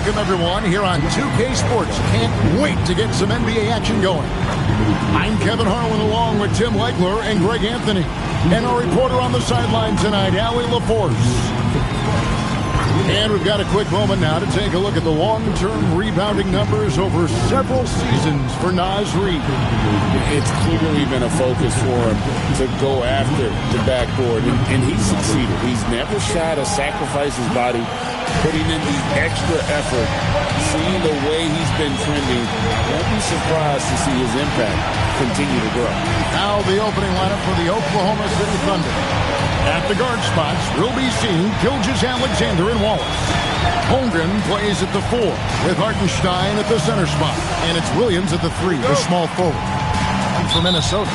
Welcome, everyone, here on 2K Sports. Can't wait to get some NBA action going. I'm Kevin Harlan along with Tim Legler and Greg Anthony. And our reporter on the sideline tonight, Allie LaForce. And we've got a quick moment now to take a look at the long-term rebounding numbers over several seasons for Naz Reid. It's clearly been a focus for him to go after the backboard, and he's succeeded. He's never shy to sacrifice his body, putting in the extra effort. Seeing the way he's been trending, I won't be surprised to see his impact continue to grow. Now the opening lineup for the Oklahoma City Thunder. At the guard spots, we'll be seeing Gilgeous-Alexander and Wallace. Holmgren plays at the 4, with Hartenstein at the center spot. And it's Williams at the 3, the small forward. And for Minnesota,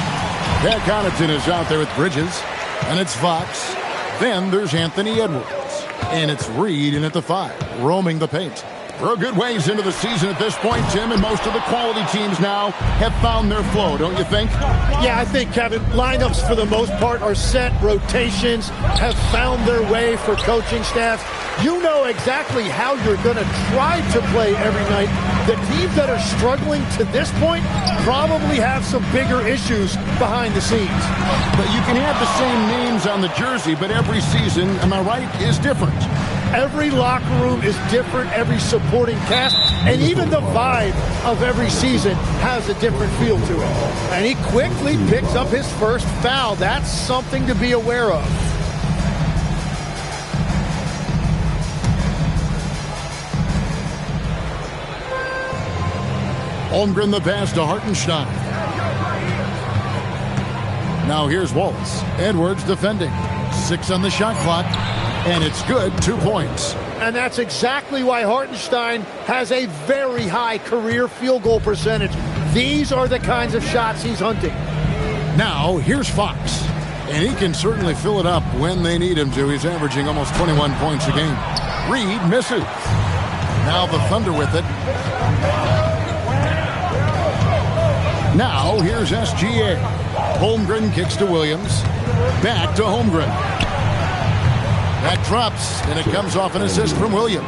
Pat Connaughton is out there with Bridges. And it's Fox. Then there's Anthony Edwards. And it's Reed in at the 5, roaming the paint. We're a good ways into the season at this point, Tim, and most of the quality teams now have found their flow, don't you think? Yeah, I think, Kevin, lineups for the most part are set. Rotations have found their way for coaching staffs. You know exactly how you're going to try to play every night. The teams that are struggling to this point probably have some bigger issues behind the scenes. But you can have the same names on the jersey, but every season, am I right, is different. Every locker room is different, every supporting cast, and even the vibe of every season has a different feel to it. And he quickly picks up his first foul. That's something to be aware of. Holmgren the pass to Hartenstein. Now here's Wallace. Edwards defending. 6 on the shot clock. And it's good, 2 points. And that's exactly why Hartenstein has a very high career field goal percentage. These are the kinds of shots he's hunting. Now, here's Fox. And he can certainly fill it up when they need him to. He's averaging almost 21 points a game. Reed misses. Now the Thunder with it. Now, here's SGA. Holmgren kicks to Williams. Back to Holmgren. That drops, and it comes off an assist from Williams.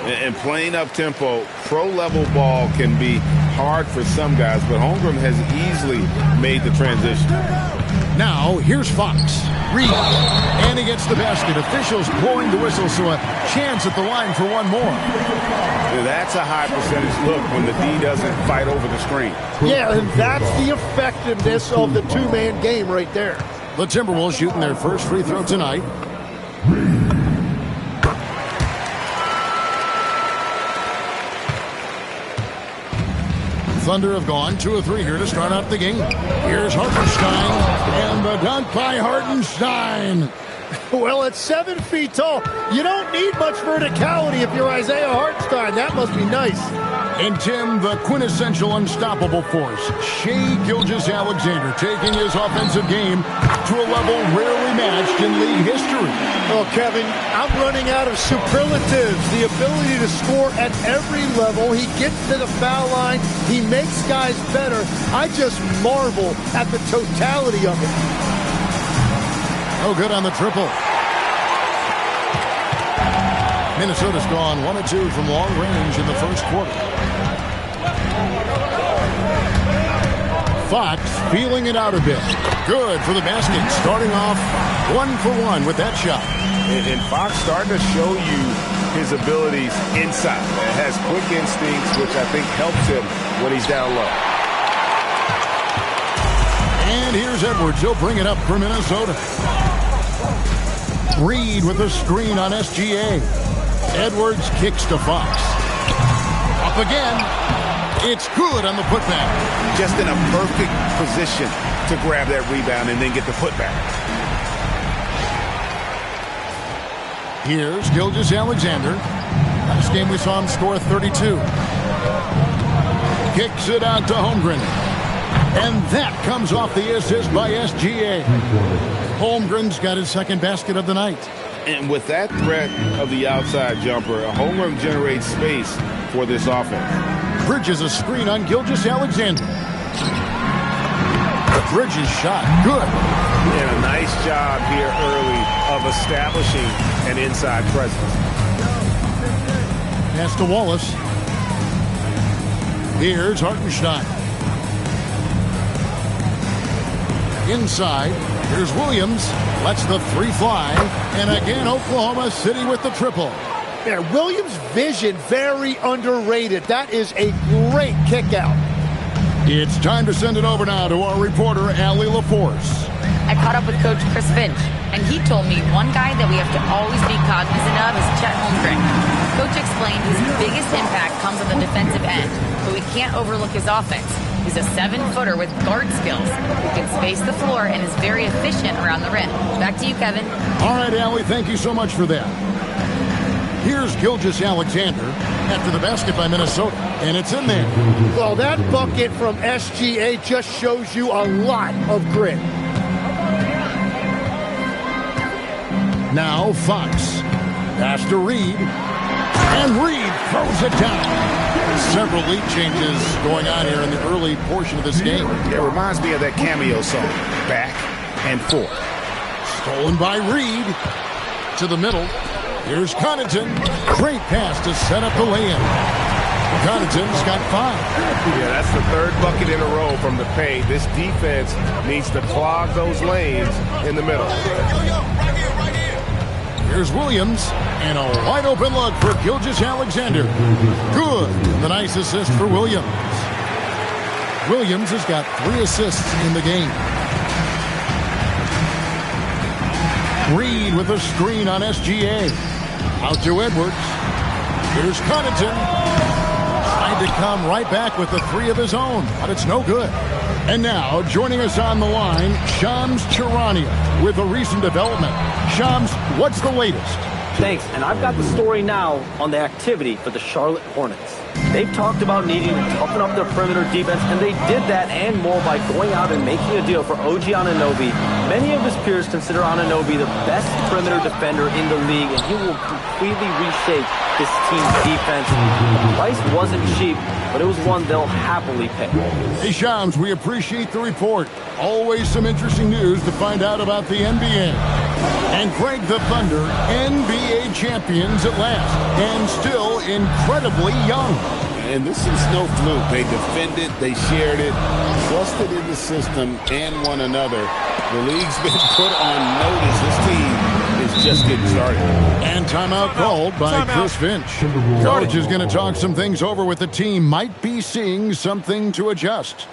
And playing up-tempo, pro-level ball can be hard for some guys, but Holmgren has easily made the transition. Now, here's Fox. Reed, and he gets the basket. Officials blowing the whistle, so a chance at the line for one more. That's a high percentage look when the D doesn't fight over the screen. Yeah, and that's the effectiveness of the two-man game right there. The Timberwolves shooting their first free throw tonight. Thunder have gone 2 of 3 here to start out the game. Here's Hartenstein, and the dunk by Hartenstein. Well, at 7 feet tall, you don't need much verticality if you're Isaiah Hartenstein. That must be nice. And Tim, the quintessential unstoppable force, Shai Gilgeous-Alexander, taking his offensive game to a level rarely matched in league history. Oh, Kevin, I'm running out of superlatives. The ability to score at every level. He gets to the foul line. He makes guys better. I just marvel at the totality of it. No good on the triple. Minnesota's gone 1 of 2 from long range in the first quarter. Fox feeling it out a bit. Good for the basket. Starting off 1 for 1 with that shot. And Fox starting to show you his abilities inside. Has quick instincts, which I think helps him when he's down low. And here's Edwards. He'll bring it up for Minnesota. Reed with a screen on SGA. Edwards kicks to Fox. Up again. It's good on the putback. Just in a perfect position to grab that rebound and then get the putback. Here's Gilgeous-Alexander. Last game we saw him score 32. Kicks it out to Holmgren. And that comes off the assist by SGA. Holmgren's got his second basket of the night. And with that threat of the outside jumper, Holmgren generates space for this offense. Bridges a screen on Gilgeous-Alexander. Bridges shot. Good. And a nice job here early of establishing an inside presence. Pass to Wallace. Here's Hartenstein. Inside. Here's Williams. Lets the three fly. And again, Oklahoma City with the triple. Yeah, Williams' vision, very underrated. That is a great kick out. It's time to send it over now to our reporter, Allie LaForce. I caught up with Coach Chris Finch, and he told me one guy that we have to always be cognizant of is Chet Holmgren. Coach explained his biggest impact comes on the defensive end, but we can't overlook his offense. He's a 7-footer with guard skills who can space the floor and is very efficient around the rim. Back to you, Kevin. All right, Allie, thank you so much for that. Here's Gilgeous-Alexander after the basket by Minnesota, and it's in there. Well, that bucket from SGA just shows you a lot of grit. Now Fox. Pass to Reed. And Reed throws it down. Several lead changes going on here in the early portion of this game. It reminds me of that cameo song, Back and Forth. Stolen by Reed. To the middle. Here's Connaughton. Great pass to set up the lay-in. Connaughton's got 5. Yeah, that's the third bucket in a row from the paint. This defense needs to clog those lanes in the middle. Here's Williams, and a wide-open look for Gilgeous-Alexander. Good. The nice assist for Williams. Williams has got 3 assists in the game. Reed with a screen on SGA. Out to Edwards. Here's Connaughton. Tried to come right back with the 3 of his own, but it's no good. And now, joining us on the line, Shams Charania with a recent development. Shams, what's the latest? Thanks, and I've got the story now on the activity for the Charlotte Hornets. They've talked about needing to toughen up their perimeter defense, and they did that and more by going out and making a deal for OG Anunoby. Many of his peers consider Anunoby the best perimeter defender in the league, and he will completely reshape this team's defense. The price wasn't cheap, but it was one they'll happily pay. Hey, Shams, we appreciate the report. Always some interesting news to find out about the NBA. And Greg the Thunder, NBA champions at last, and still incredibly young. And this is no fluke. They defended, they shared it, trusted in the system and one another. The league's been put on notice. This team is just getting started. And timeout called by Chris Finch. Coach is going to talk some things over with the team. Might be seeing something to adjust.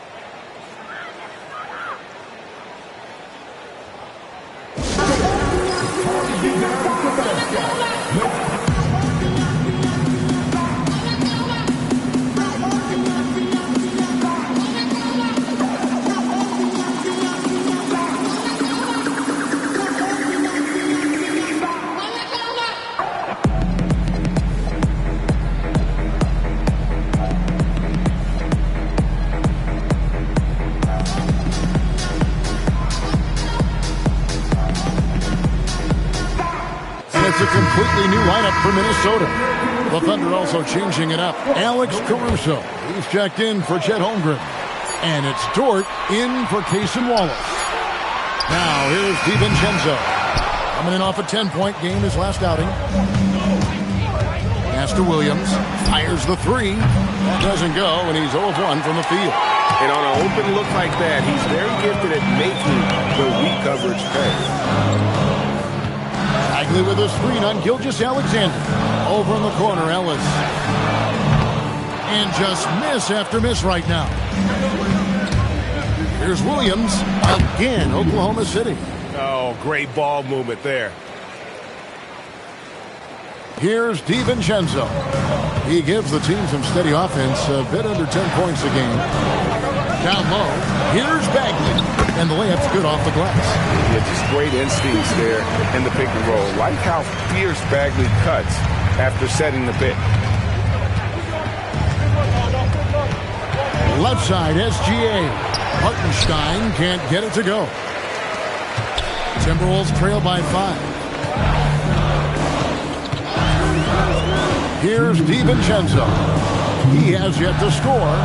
A completely new lineup for Minnesota. The Thunder also changing it up. Alex Caruso. He's checked in for Chet Holmgren. And it's Dort in for Cason Wallace. Now here's DiVincenzo. Coming in off a 10-point game his last outing. Pass to Williams. Fires the 3. Doesn't go, and he's 0 of 1 from the field. And on an open look like that, he's very gifted at making the weak coverage pay. Bagley with a screen on Gilgeous-Alexander. Over in the corner, Ellis. And just miss after miss right now. Here's Williams. Again, Oklahoma City. Oh, great ball movement there. Here's DiVincenzo. He gives the team some steady offense, a bit under 10 points a game. Down low, here's Bagley. And the layup's good off the glass. Yeah, just great instincts there in the pick and roll. Like how fierce Bagley cuts after setting the pick. Left side, SGA. Hartenstein can't get it to go. Timberwolves trail by 5. Here's DiVincenzo. He has yet to score.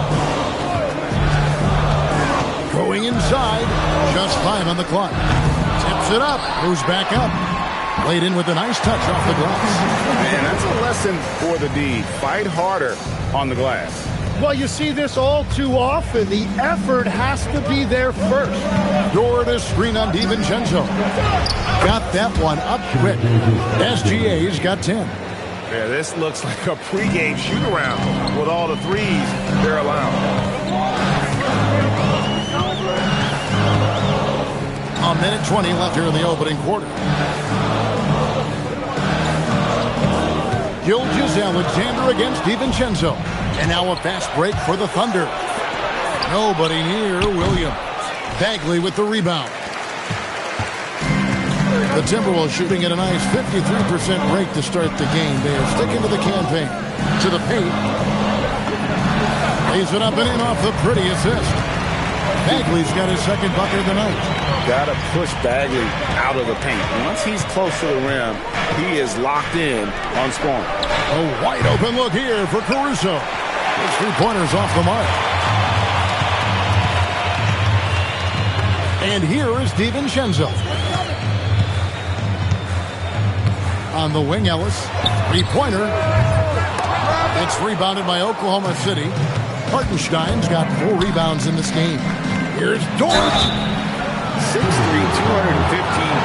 Going inside, just 5 on the clock. Tips it up, moves back up. Laid in with a nice touch off the glass. And that's a lesson for the D. Fight harder on the glass. Well, you see this all too often. The effort has to be there first. Door to screen on DiVincenzo. Got that one up quick. SGA's got 10. Yeah, this looks like a pregame shoot-around with all the threes they're allowed. A minute 20 left here in the opening quarter. Gilgeous-Alexander against DiVincenzo. And now a fast break for the Thunder. Nobody near Williams. Bagley with the rebound. The Timberwolves shooting at a nice 53% rate to start the game. They are sticking to the campaign. To the paint. Lays it up and in off the pretty assist. Bagley's got his second bucket of the night. Got to push Bagley out of the paint. Once he's close to the rim, he is locked in on scoring. A wide open look here for Caruso. His three-pointers off the mark. And here is DiVincenzo. On the wing, Ellis. Three-pointer. It's rebounded by Oklahoma City. Hartenstein's got 4 rebounds in this game. Here's Dort. 6'3", 215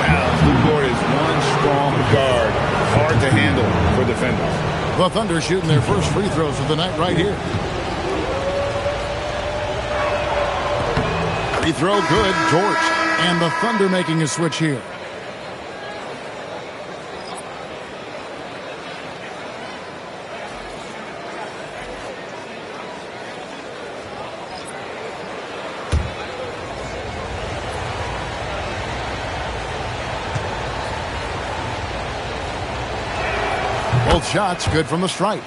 pounds. Luke Dort is one strong guard. Hard to handle for defenders. The Thunder shooting their first free throws of the night right here. Free throw good, Dort. And the Thunder making a switch here. Both shots good from the stripe.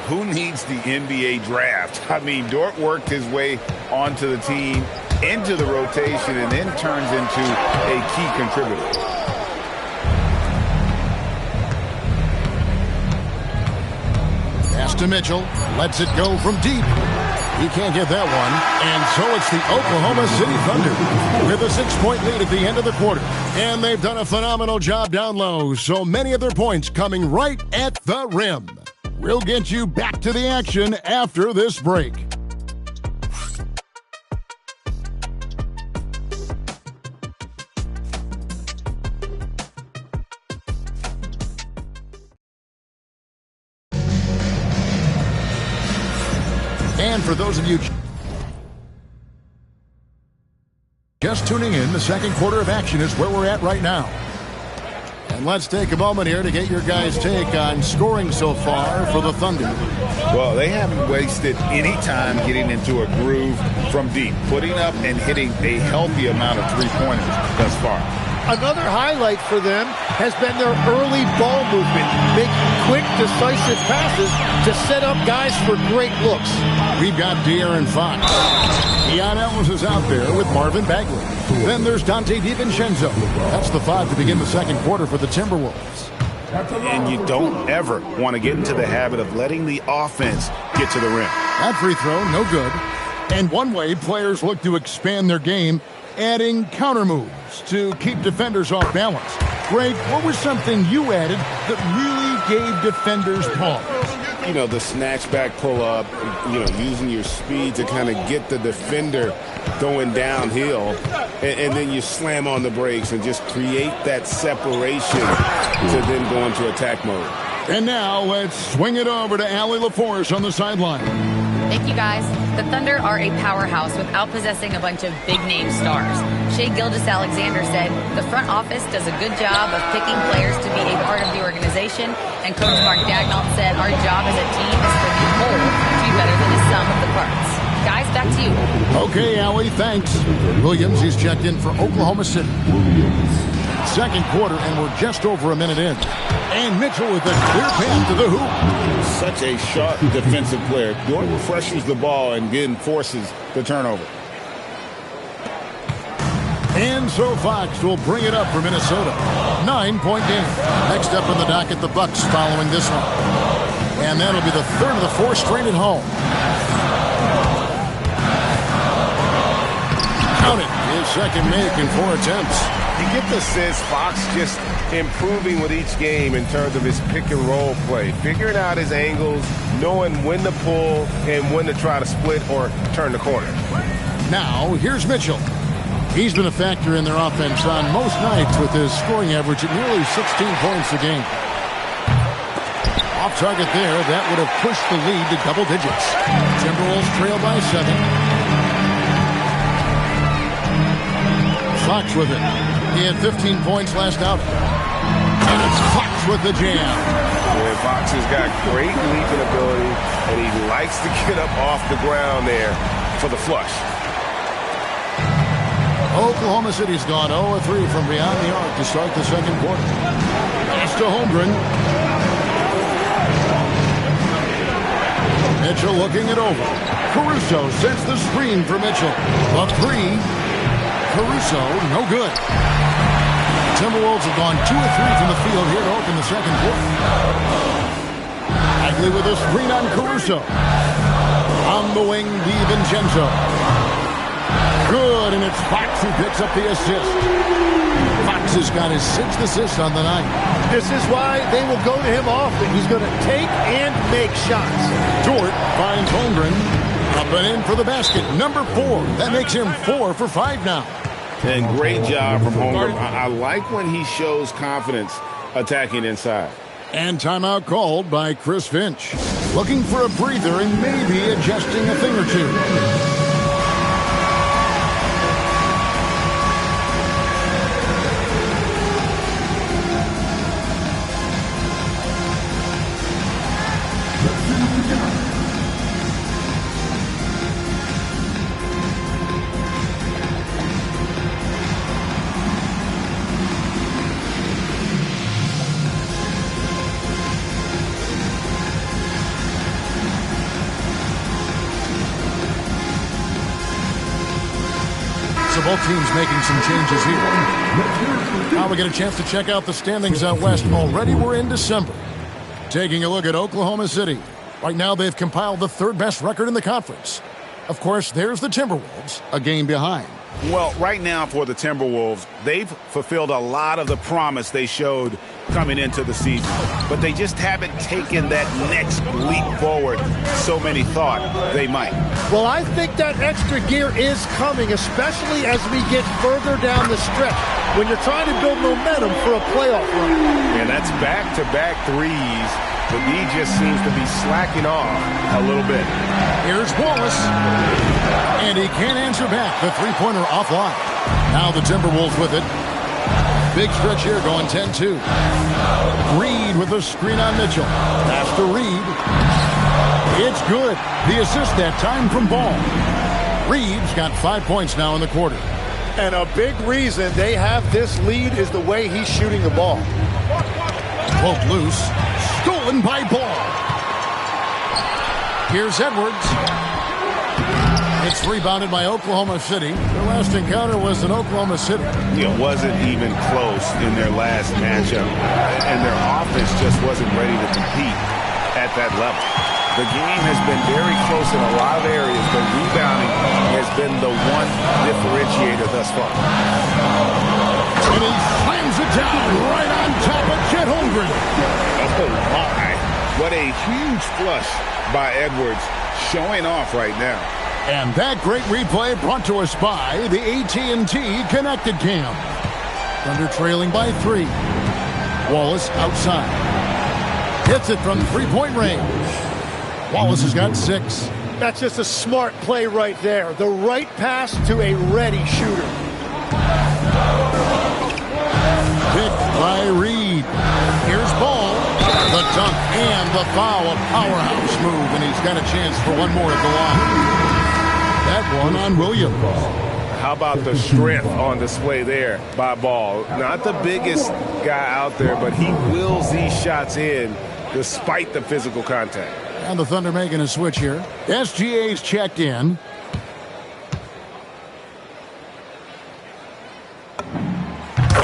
Who needs the NBA draft? I mean, Dort worked his way onto the team, into the rotation, and then turns into a key contributor. Pass to Mitchell. Lets it go from deep. He can't get that one. And so it's the Oklahoma City Thunder with a 6-point lead at the end of the quarter. And they've done a phenomenal job down low. So many of their points coming right at the rim. We'll get you back to the action after this break. And for those of you just tuning in, the second quarter of action is where we're at right now. And let's take a moment here to get your guys' take on scoring so far for the Thunder. Well, they haven't wasted any time getting into a groove from deep, putting up and hitting a healthy amount of three-pointers thus far. Another highlight for them has been their early ball movement, making quick, decisive passes to set up guys for great looks. We've got De'Aaron Fox. Keon Ellis is out there with Marvin Bagley. Then there's Dante DiVincenzo. That's the 5 to begin the second quarter for the Timberwolves. And you don't ever want to get into the habit of letting the offense get to the rim. That free throw, no good. And one way players look to expand their game, adding counter moves to keep defenders off balance. Greg, what was something you added that really gave defenders pause? You know, the snatch back pull up, you know, using your speed to kind of get the defender going downhill, and then you slam on the brakes and just create that separation to then go into attack mode. And now let's swing it over to Allie LaForce on the sideline. Thank you, guys. The Thunder are a powerhouse without possessing a bunch of big-name stars. Shai Gilgeous-Alexander said, the front office does a good job of picking players to be a part of the organization, and Coach Mark Daigneault said, our job as a team is for the whole to be better than the sum of the parts. Guys, back to you. Okay, Allie, thanks. Williams, he's checked in for Oklahoma City. Second quarter, and we're just over a minute in. And Mitchell with a clear path to the hoop. Such a sharp defensive player. Dort refreshes the ball and then forces the turnover. And so Fox will bring it up for Minnesota. 9-point game. Next up in the docket, the Bucks following this one. And that'll be the third of the 4 straight at home. Count it. His second make in 4 attempts. You get the sense Fox just improving with each game in terms of his pick and roll play, figuring out his angles, knowing when to pull and when to try to split or turn the corner. Now, here's Mitchell. He's been a factor in their offense on most nights with his scoring average at nearly 16 points a game. Off target there, that would have pushed the lead to double digits. Timberwolves trail by 7. Fox with it. He had 15 points last out. And it's Fox with the jam. Yeah, Fox has got great leaping ability, and he likes to get up off the ground there for the flush. Oklahoma City's gone 0-3 from beyond the arc to start the second quarter. Pass to Holmgren. Mitchell looking it over. Caruso sets the screen for Mitchell. The three. Caruso, no good. Timberwolves have gone 2 of 3 from the field here to open the second quarter. Bagley with a screen on Caruso. On the wing, DiVincenzo. Good, and it's Fox who picks up the assist. Fox has got his 6th assist on the night. This is why they will go to him often. He's going to take and make shots. Dort finds Holmgren. Up and in for the basket. Number 4. That makes him 4 for 5 now. And great job from Holmgren. I like when he shows confidence attacking inside. And timeout called by Chris Finch. Looking for a breather and maybe adjusting a thing or two. Both teams making some changes here. Now we get a chance to check out the standings out west. Already we're in December. Taking a look at Oklahoma City. Right now they've compiled the 3rd best record in the conference. Of course, there's the Timberwolves, a game behind. Well, right now for the Timberwolves, they've fulfilled a lot of the promise they showed coming into the season. But they just haven't taken that next leap forward so many thought they might. Well, I think that extra gear is coming, especially as we get further down the stretch, when you're trying to build momentum for a playoff run. And that's back-to-back threes. The D just seems to be slacking off a little bit. Here's Wallace. And he can't answer back. The three-pointer offline. Now the Timberwolves with it. Big stretch here going 10-2. Reed with a screen on Mitchell. Pass to Reed. It's good. The assist that time from Ball. Reed's got 5 points now in the quarter. And a big reason they have this lead is the way he's shooting the ball. Poked loose. Stolen by Ball. Here's Edwards. It's rebounded by Oklahoma City. Their last encounter was in Oklahoma City. It wasn't even close in their last matchup. And their offense just wasn't ready to compete at that level. The game has been very close in a lot of areas, but rebounding has been the one differentiator thus far. And he slams it down right on top of Chet Holmgren. Oh, my. What a huge flush by Edwards, showing off right now. And that great replay brought to us by the AT&T Connected Cam. Thunder trailing by 3. Wallace outside. Hits it from three-point range. Wallace has got 6. That's just a smart play right there. The right pass to a ready shooter. Picked by Reed. Here's Ball. The dunk and the foul. A powerhouse move, and he's got a chance for one more at the line. That one on Williams. How about the strength on display there by Ball? Not the biggest guy out there, but he wills these shots in despite the physical contact. And the Thunder making a switch here. SGA's checked in.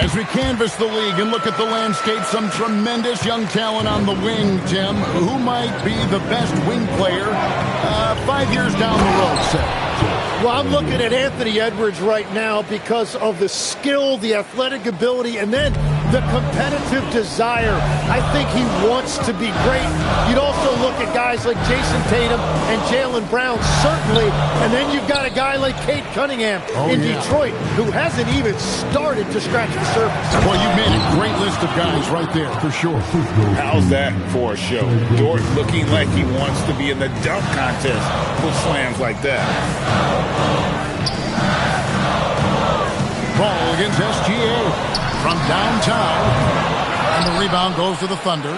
As we canvass the league and look at the landscape, some tremendous young talent on the wing, Tim. Who might be the best wing player 5 years down the road, say? Well, I'm looking at Anthony Edwards right now because of the skill, the athletic ability, and then the competitive desire. I think he wants to be great. You'd also look at guys like Jason Tatum and Jaylen Brown, certainly, and then you've got a guy like Cade Cunningham in Detroit who hasn't even started to scratch the surface. Well, you've made a great list of guys right there, for sure. How's that for a show? Dort looking like he wants to be in the dunk contest with slams like that. Ball against SGA from downtown. And the rebound goes to the Thunder.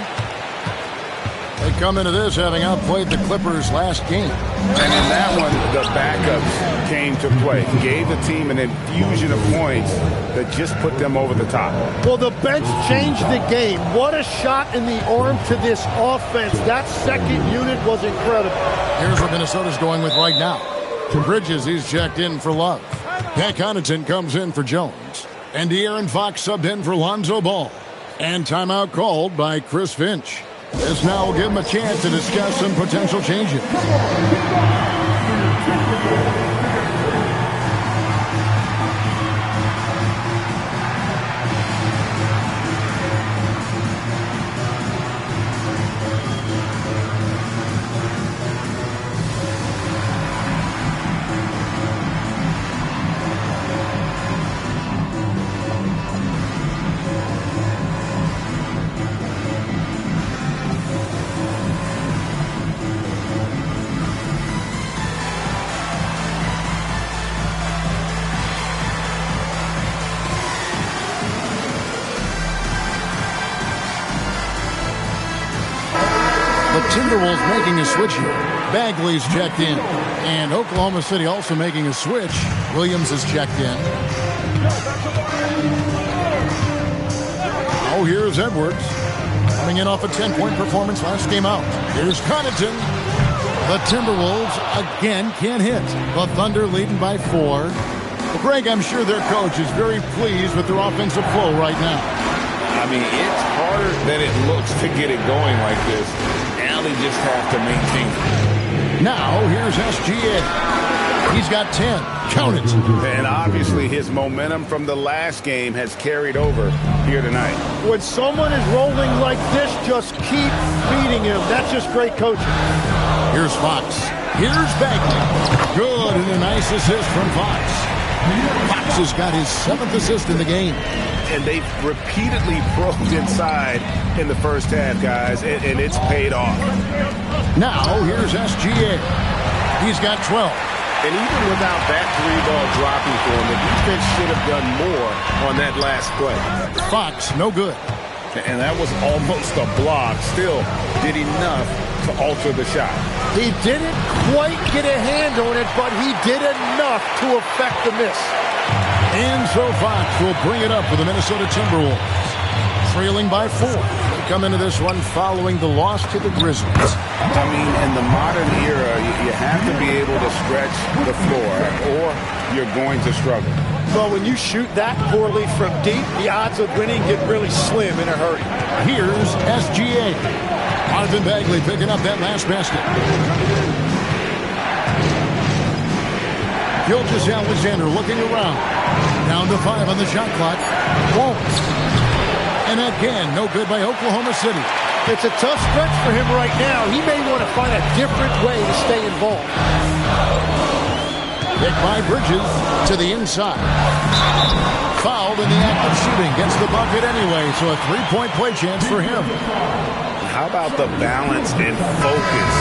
They come into this having outplayed the Clippers last game. And in that one, the backups came to play. Gave the team an infusion of points that just put them over the top. Well, the bench changed the game. What a shot in the arm to this offense. That second unit was incredible. Here's what Minnesota's going with right now. Bridges, he's checked in for Love. Pat Connaughton comes in for Jones. And De'Aaron Fox subbed in for Lonzo Ball. And timeout called by Chris Finch. This now will give him a chance to discuss some potential changes. Timberwolves making a switch here. Bagley's checked in. And Oklahoma City also making a switch. Williams is checked in. Oh, here's Edwards. Coming in off a 10-point performance last game out. Here's Connaughton. The Timberwolves again can't hit. The Thunder leading by 4. Well, Greg, I'm sure their coach is very pleased with their offensive flow right now. I mean, it's harder than it looks to get it going like this. Now they just have to maintain it. Now, here's SGA. He's got 10. Count it. And obviously his momentum from the last game has carried over here tonight. When someone is rolling like this, just keep feeding him. That's just great coaching. Here's Fox. Here's Bagley. Good, and a nice assist from Fox. Fox has got his 7th assist in the game. And they've repeatedly probed inside in the first half, guys, and it's paid off. Now, here's SGA. He's got 12. And even without that 3-ball dropping for him, the defense should have done more on that last play. Fox, no good. And that was almost a block. Still did enough to alter the shot. He didn't quite get a hand on it, but he did enough to affect the miss. And so Fox will bring it up for the Minnesota Timberwolves. Trailing by 4. They come into this one following the loss to the Grizzlies. I mean, in the modern era, you have to be able to stretch the floor or you're going to struggle. Well, when you shoot that poorly from deep, the odds of winning get really slim in a hurry. Here's SGA. Marvin Bagley picking up that last basket. Gilgeous-Alexander looking around. Down to 5 on the shot clock. Won't. And again, no good by Oklahoma City. It's a tough stretch for him right now. He may want to find a different way to stay involved. Picked by Bridges to the inside. Fouled in the act of shooting. Gets the bucket anyway, so a 3-point play chance for him. How about the balance and focus?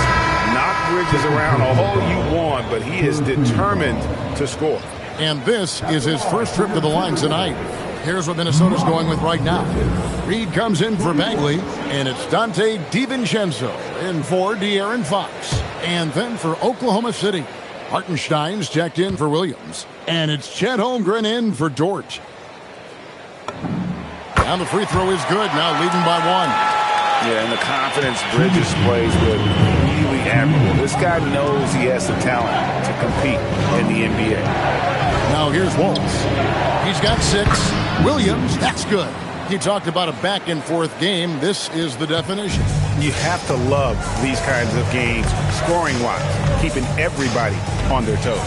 Knock Bridges around all you want, but he is determined to score. And this is his first trip to the line tonight. Here's what Minnesota's going with right now. Reed comes in for Bagley, and it's Dante DiVincenzo in for De'Aaron Fox. And then for Oklahoma City, Hartenstein's checked in for Williams. And it's Chet Holmgren in for Dort. Now the free throw is good, now leading by 1. Yeah, and the confidence Bridges plays with, really admirable. This guy knows he has the talent to compete in the NBA. Now here's Waltz. He's got 6. Williams, that's good. He talked about a back-and-forth game. This is the definition. You have to love these kinds of games, scoring-wise, keeping everybody on their toes.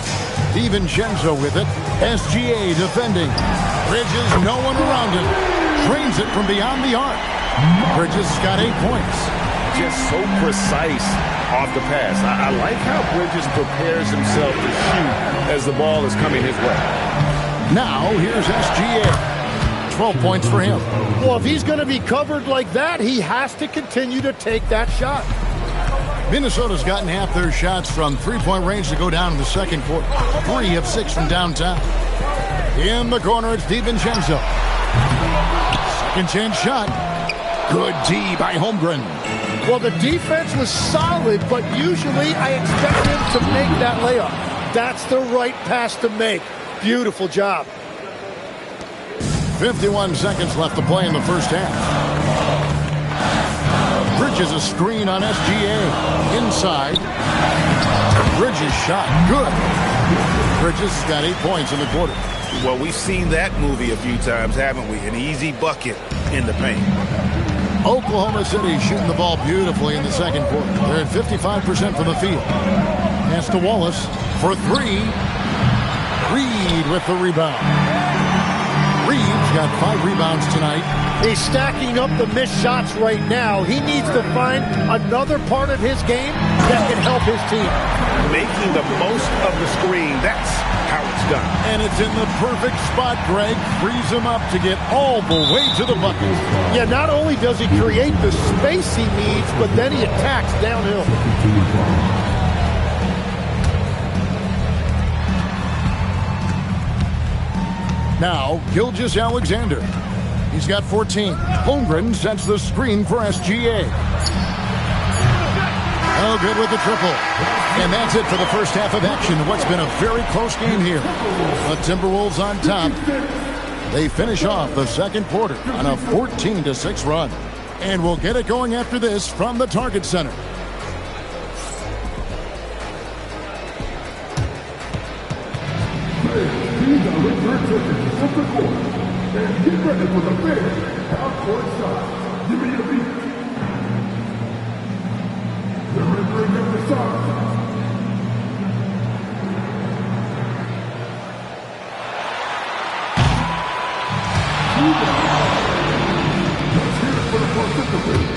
DiVincenzo with it. SGA defending. Bridges, no one around him. Drains it from beyond the arc. Bridges got 8 points. Just so precise off the pass. I like how Bridges prepares himself to shoot as the ball is coming his way. Now, here's SGA. 12 points for him. Well, if he's going to be covered like that, he has to continue to take that shot. Minnesota's gotten half their shots from three-point range to go down in the second quarter. 3 of 6 from downtown. In the corner, it's DiVincenzo. Second chance shot. Good D by Holmgren. Well, the defense was solid, but usually I expect him to make that layup. That's the right pass to make. Beautiful job. 51 seconds left to play in the first half. Bridges a screen on SGA. Inside. Bridges shot. Good. Bridges got 8 points in the quarter. Well, we've seen that movie a few times, haven't we? An easy bucket in the paint. Oklahoma City shooting the ball beautifully in the second quarter. They're at 55% from the field. Pass to Wallace for 3. Reed with the rebound. Reed's got 5 rebounds tonight. He's stacking up the missed shots right now. He needs to find another part of his game that can help his team. Making the most of the screen, that's how it's done. And it's in the perfect spot, Greg. Frees him up to get all the way to the bucket. Yeah, not only does he create the space he needs, but then he attacks downhill. Now, Gilgeous-Alexander. He's got 14. Holmgren sets the screen for SGA. Oh, good with the triple. And that's it for the first half of action. What's been a very close game here. The Timberwolves on top. They finish off the second quarter on a 14-6 run. And we'll get it going after this from the Target Center. And get ready for the big half-court shot. Give me your beat. Remembering of the shot. Let's hear it for the participants.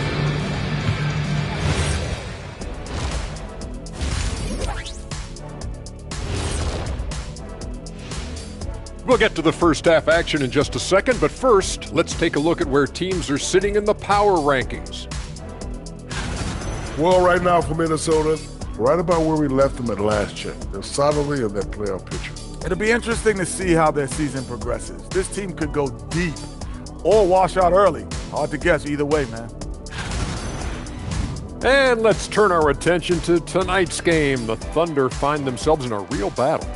We'll get to the first half action in just a second, but first, let's take a look at where teams are sitting in the power rankings. Well, right now for Minnesota, right about where we left them at last check. They're solidly in that playoff picture. It'll be interesting to see how their season progresses. This team could go deep or wash out early. Hard to guess either way, man. And let's turn our attention to tonight's game. The Thunder find themselves in a real battle.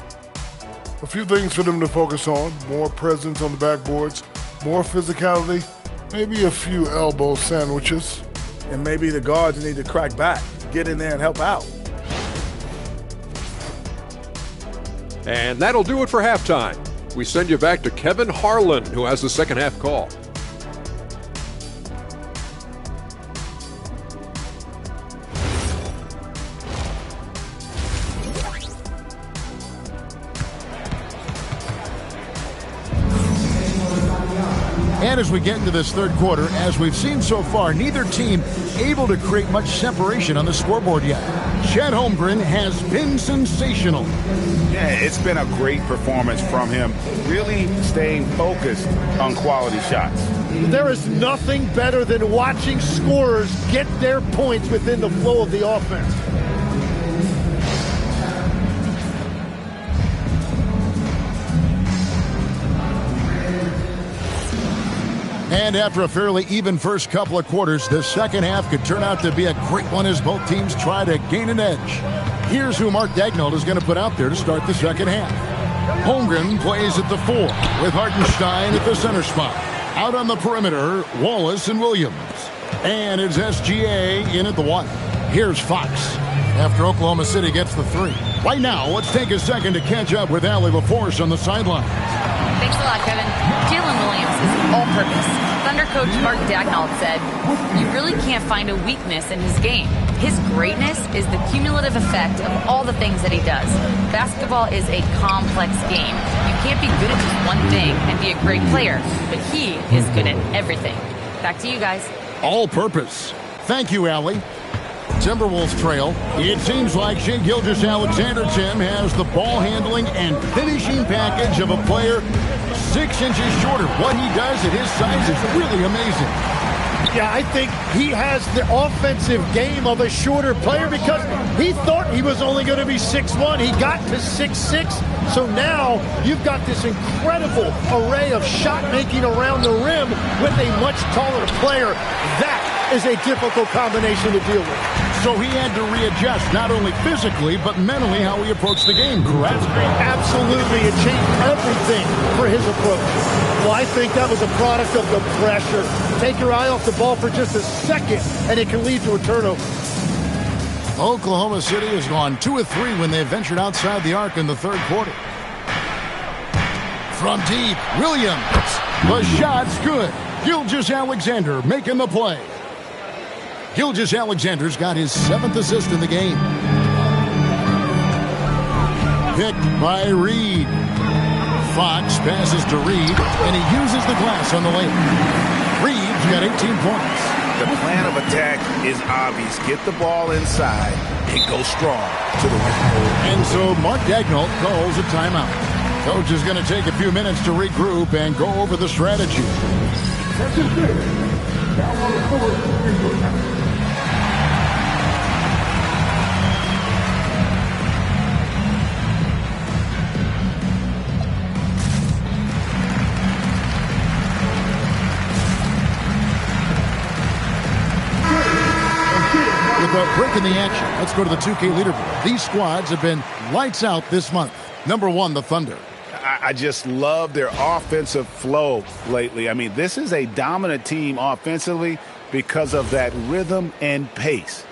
A few things for them to focus on. More presence on the backboards, more physicality, maybe a few elbow sandwiches. And maybe the guards need to crack back, get in there and help out. And that'll do it for halftime. We send you back to Kevin Harlan, who has the second half call. And as we get into this third quarter, as we've seen so far, neither team able to create much separation on the scoreboard yet. Chet Holmgren has been sensational. Yeah, it's been a great performance from him, really staying focused on quality shots. There is nothing better than watching scorers get their points within the flow of the offense. And after a fairly even first couple of quarters, the second half could turn out to be a great one as both teams try to gain an edge. Here's who Mark Daigneault is going to put out there to start the second half. Holmgren plays at the 4 with Hartenstein at the center spot. Out on the perimeter, Wallace and Williams. And it's SGA in at the 1. Here's Fox after Oklahoma City gets the 3. Right now, let's take a second to catch up with Allie LaForce on the sideline. Thanks a lot, Kevin. Jalen Williams is all-purpose. Thunder coach Mark Daigneault said, "You really can't find a weakness in his game. His greatness is the cumulative effect of all the things that he does. Basketball is a complex game. You can't be good at just one thing and be a great player, but he is good at everything. Back to you guys. All purpose. Thank you, Allie. Timberwolves trail. It seems like Shai Gilgeous-Alexander, Tim, has the ball handling and finishing package of a player 6 inches shorter. What he does at his size is really amazing. Yeah, I think he has the offensive game of a shorter player because he thought he was only going to be 6'1". He got to 6'6". So now you've got this incredible array of shot making around the rim with a much taller player. That is a difficult combination to deal with. So he had to readjust not only physically but mentally how he approached the game, correct? Absolutely. It changed everything for his approach. Well, I think that was a product of the pressure. Take your eye off the ball for just a second, and it can lead to a turnover. Oklahoma City has gone 2 of 3 when they ventured outside the arc in the third quarter. From deep, Williams. The shot's good. Gilgeous-Alexander making the play. Gilgeous-Alexander's got his 7th assist in the game. Picked by Reed. Fox passes to Reed, and he uses the glass on the lane. Reed's got 18 points. The plan of attack is obvious. Get the ball inside and go strong to the rim. And so Mark Daigneault calls a timeout. Coach is going to take a few minutes to regroup and go over the strategy. With a break in the action, let's go to the 2K leaderboard. These squads have been lights out this month. Number 1, the Thunder. I just love their offensive flow lately. I mean, this is a dominant team offensively because of that rhythm and pace.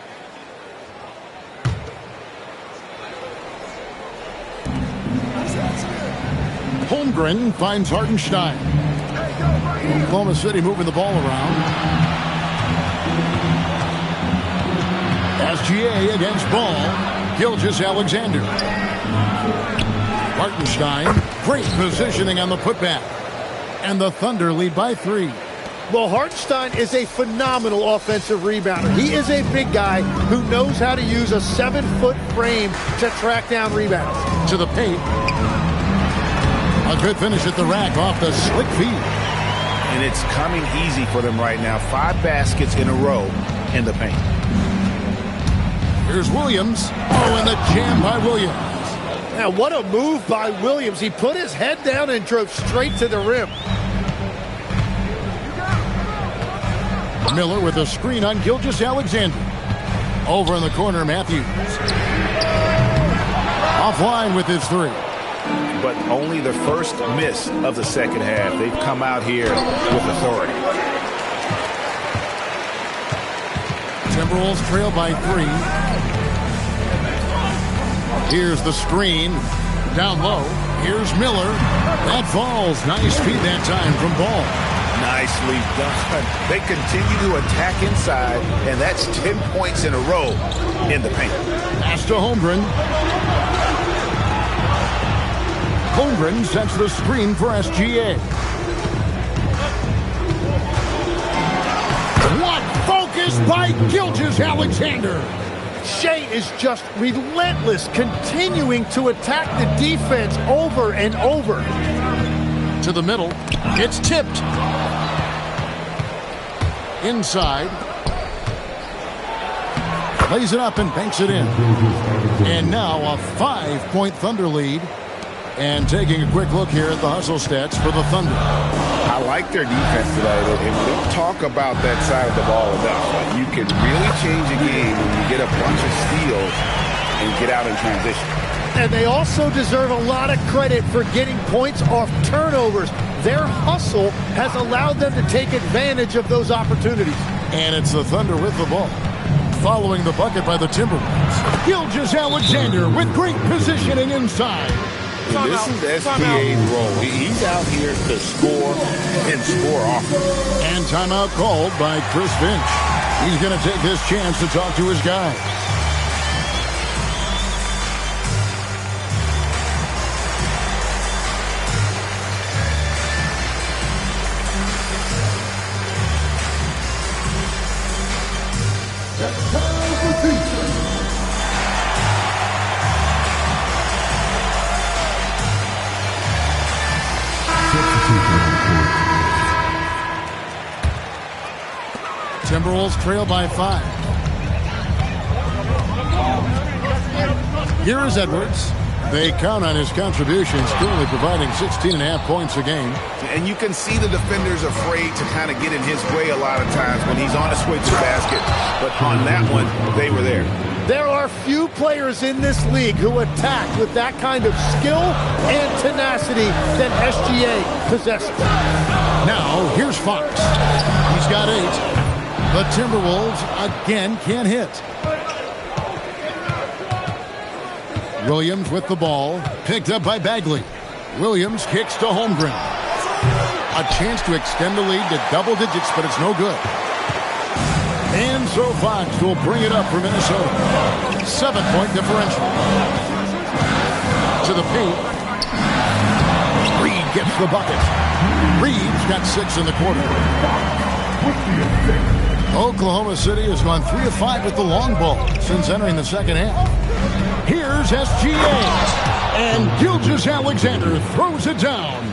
Holmgren finds Hartenstein. Oklahoma City moving the ball around. SGA against Ball. Gilgeous-Alexander. Hartenstein. Great positioning on the putback. And the Thunder lead by 3. Well, Hartenstein is a phenomenal offensive rebounder. He is a big guy who knows how to use a 7-foot frame to track down rebounds. To the paint. A good finish at the rack off the slick feed. And it's coming easy for them right now. 5 baskets in a row in the paint. Here's Williams. Oh, and the jam by Williams. Now, what a move by Williams. He put his head down and drove straight to the rim. Miller with a screen on Gilgeous-Alexander. Over in the corner, Matthews. Offline with his 3. But only the first miss of the second half. They've come out here with authority. Timberwolves trail by 3. Here's the screen. Down low. Here's Miller. That falls. Nice feed that time from Ball. Nicely done. They continue to attack inside, and that's 10 points in a row in the paint. Pass to Holmgren. Holmgren sets the screen for SGA. What focus by Gilgeous-Alexander. Shai is just relentless, continuing to attack the defense over and over. To the middle. It's tipped. Inside. Lays it up and banks it in. And now a 5-point Thunder lead. And taking a quick look here at the hustle stats for the Thunder. I like their defense today. And we don't talk about that side of the ball enough. You can really change a game when you get a bunch of steals and get out in transition. And they also deserve a lot of credit for getting points off turnovers. Their hustle has allowed them to take advantage of those opportunities. And it's the Thunder with the ball. Following the bucket by the Timberwolves. Gilgeous-Alexander with great positioning inside. This is SGA's role. He's out here to score and score often. And timeout called by Chris Finch. He's going to take this chance to talk to his guys. Timberwolves trail by 5. Here is Edwards. They count on his contributions, currently providing 16.5 points a game. And you can see the defenders afraid to kind of get in his way a lot of times when he's on his way to the basket. But on that one, they were there. There are few players in this league who attack with that kind of skill and tenacity than SGA possesses. Now, here's Fox. He's got 8. The Timberwolves again can't hit. Williams with the ball, picked up by Bagley. Williams kicks to Holmgren. A chance to extend the lead to double digits, but it's no good. And so Fox will bring it up for Minnesota. 7-point differential. To the paint. Reed gets the bucket. Reed's got 6 in the quarter. Oklahoma City has gone 3 of 5 with the long ball since entering the second half. Here's SGA. And Gilgeous-Alexander throws it down.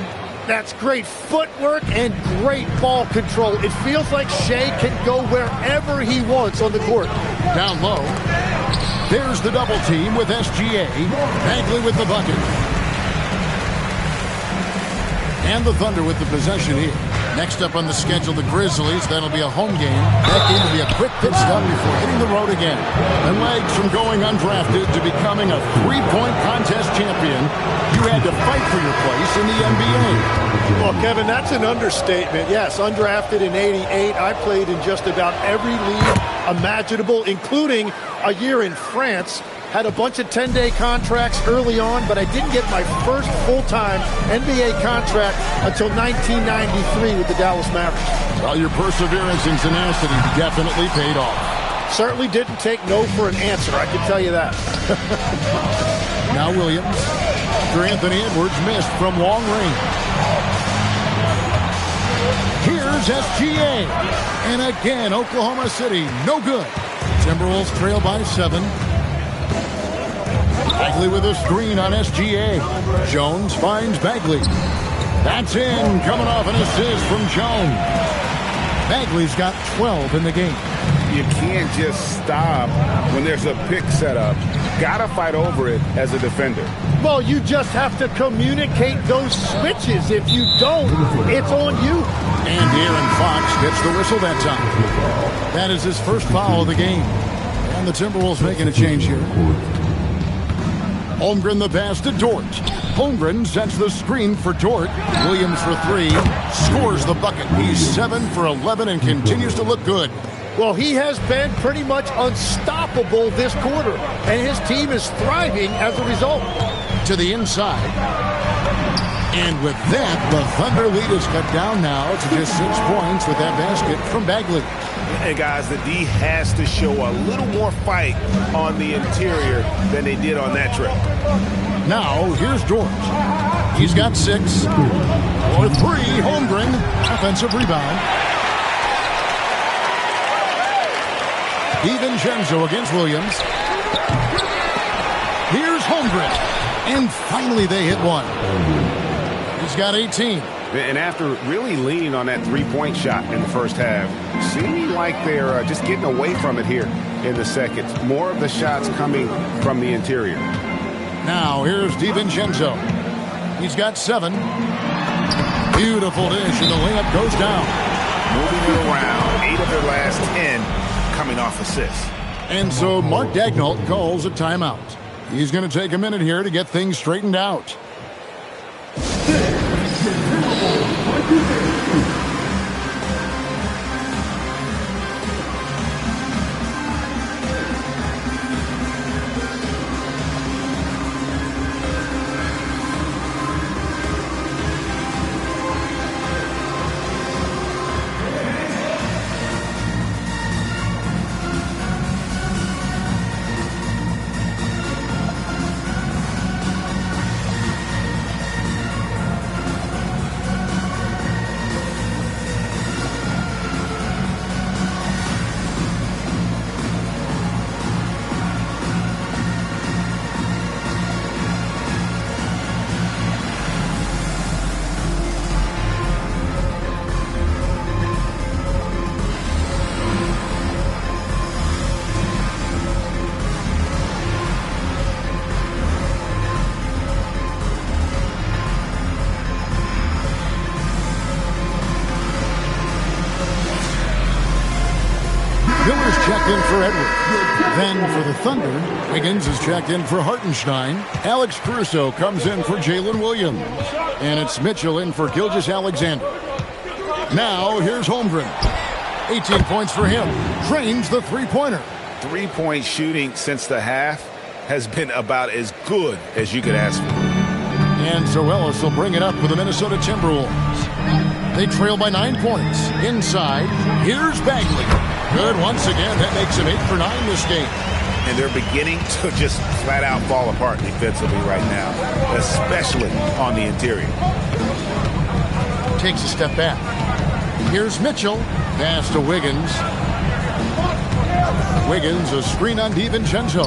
That's great footwork and great ball control. It feels like Shea can go wherever he wants on the court. Down low. There's the double team with SGA. Bagley with the bucket. And the Thunder with the possession here. Next up on the schedule, the Grizzlies. That'll be a home game. That game will be a quick pit stop before hitting the road again. And legs from going undrafted to becoming a 3-point contest champion, you had to fight for your place in the NBA. Well, Kevin, that's an understatement. Yes, undrafted in '88. I played in just about every league imaginable, including a year in France. Had a bunch of 10-day contracts early on, but I didn't get my first full-time NBA contract until 1993 with the Dallas Mavericks. Well, your perseverance and tenacity definitely paid off. Certainly didn't take no for an answer, I can tell you that. Now Williams. After Anthony Edwards missed from long range. Here's SGA. And again, Oklahoma City, no good. Timberwolves trail by 7. Bagley with a screen on SGA. Jones finds Bagley. That's in, coming off an assist from Jones. Bagley's got 12 in the game. You can't just stop when there's a pick set up. Gotta fight over it as a defender. Well, you just have to communicate those switches. If you don't, it's on you. And Aaron Fox gets the whistle that time. That is his first foul of the game. And the Timberwolves making a change here. Holmgren the pass to Dort. Holmgren sets the screen for Dort. Williams for 3. Scores the bucket. He's 7 for 11 and continues to look good. Well, he has been pretty much unstoppable this quarter, and his team is thriving as a result. To the inside. And with that, the Thunder lead is cut down now to just 6 points with that basket from Bagley. And guys, the D has to show a little more fight on the interior than they did on that trip. Now, here's Dort. He's got 6. For 3, Holmgren. Offensive rebound. DiVincenzo against Williams. Here's Holmgren. And finally they hit one. He's got 18. And after really leaning on that three-point shot in the first half, seeming like they're just getting away from it here in the second. More of the shots coming from the interior. Now here's DiVincenzo. He's got 7. Beautiful dish, and the layup goes down. Moving it around. 8 of their last 10 coming off assists. And so Mark Daigneault calls a timeout. He's going to take a minute here to get things straightened out. Porter's checked in for Edwards. Then for the Thunder, Wiggins is checked in for Hartenstein. Alex Caruso comes in for Jalen Williams. And it's Mitchell in for Gilgeous-Alexander. Now here's Holmgren. 18 points for him. Drains the three-pointer. Three-point shooting since the half has been about as good as you could ask for. And so Ellis will bring it up for the Minnesota Timberwolves. They trail by 9 points. Inside, here's Bagley. Good once again. That makes him 8 for 9 this game. And they're beginning to just flat-out fall apart defensively right now, especially on the interior. Takes a step back. Here's Mitchell. Pass to Wiggins. Wiggins, a screen on DiVincenzo.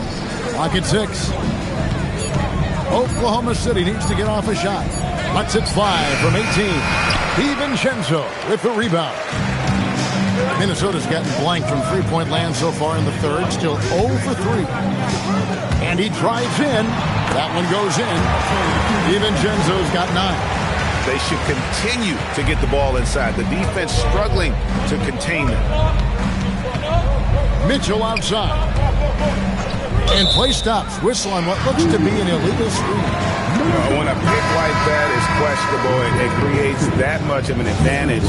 Clock at 6. Oklahoma City needs to get off a shot. Lets it fly from 18. DiVincenzo with the rebound. Minnesota's gotten blanked from three-point land so far in the third. Still 0 for 3. And he drives in. That one goes in. DiVincenzo's got 9. They should continue to get the ball inside. The defense struggling to contain them. Mitchell outside. And play stops. Whistle on what looks to be an illegal screen. When a pick like that is questionable and it creates that much of an advantage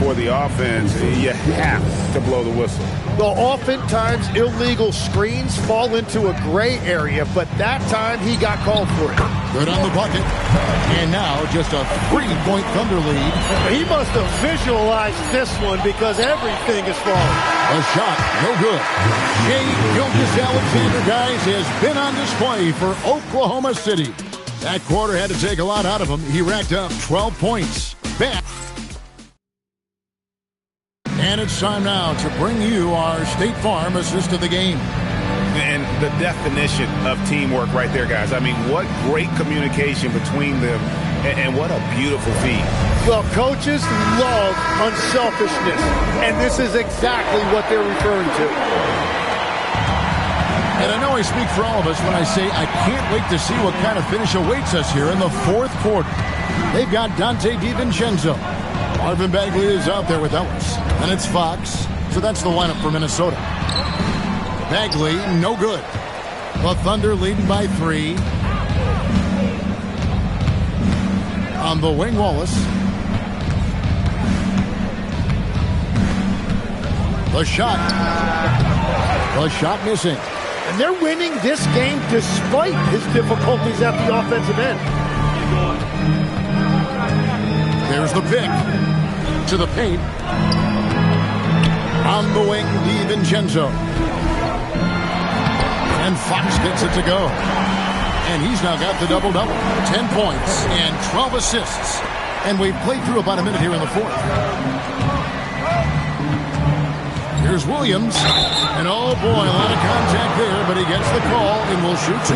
for the offense, you have to blow the whistle. Well, oftentimes illegal screens fall into a gray area, but that time he got called for it. Good on the bucket. And now just a 3-point Thunder lead. He must have visualized this one because everything is falling. A shot, no good. Shai Gilgeous-Alexander, guys, has been on display for Oklahoma City. That quarter had to take a lot out of him. He racked up 12 points. Back. And it's time now to bring you our State Farm assist of the game. And the definition of teamwork right there, guys. I mean, what great communication between them, and what a beautiful feed. Well, coaches love unselfishness, and this is exactly what they're referring to. And I know I speak for all of us when I say I can't wait to see what kind of finish awaits us here in the fourth quarter. They've got Dante DiVincenzo. Marvin Bagley is out there with Ellis. And it's Fox. So that's the lineup for Minnesota. Bagley, no good. The Thunder leading by 3. On the wing, Wallace. The shot. The shot missing. And they're winning this game despite his difficulties at the offensive end. There's the pick. To the paint. On the wing, DiVincenzo. And Fox gets it to go. And he's now got the double-double. 10 points and 12 assists. And we've played through about a minute here in the fourth. Here's Williams. And oh boy, a lot of contact there, but he gets the call and will shoot 2.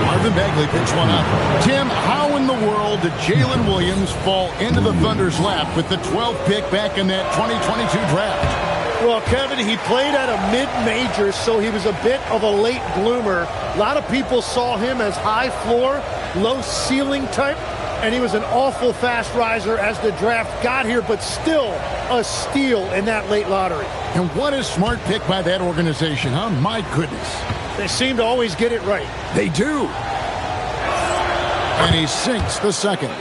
Marvin Bagley picks one up. Tim, how in the world did Jalen Williams fall into the Thunder's lap with the 12th pick back in that 2022 draft? Well, Kevin, he played at a mid-major, so he was a bit of a late bloomer. A lot of people saw him as high floor, low ceiling type, and he was an awful fast riser as the draft got here, but still a steal in that late lottery. And what a smart pick by that organization, huh? My goodness. They seem to always get it right. They do. And he sinks the second.